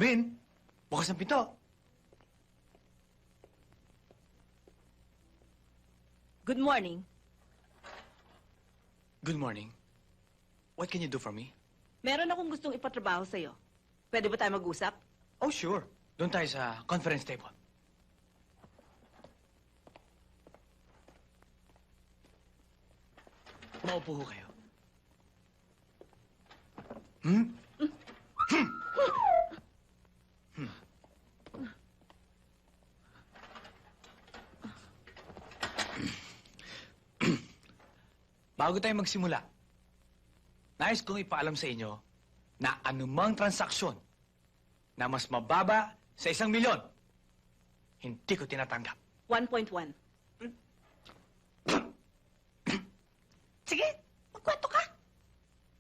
Come in. Bukas ang pinto. Good morning. Good morning. What can you do for me? Meron akong gustong ipatrabaho sa'yo. Pwede ba tayo mag-usap? Oh, sure. Doon tayo sa conference table. Maupo ho kayo. Hmm? Bago tayo magsimula, nais kong ipaalam sa inyo na anumang transaksyon na mas mababa sa 1,000,000, hindi ko tinatanggap. 1.1.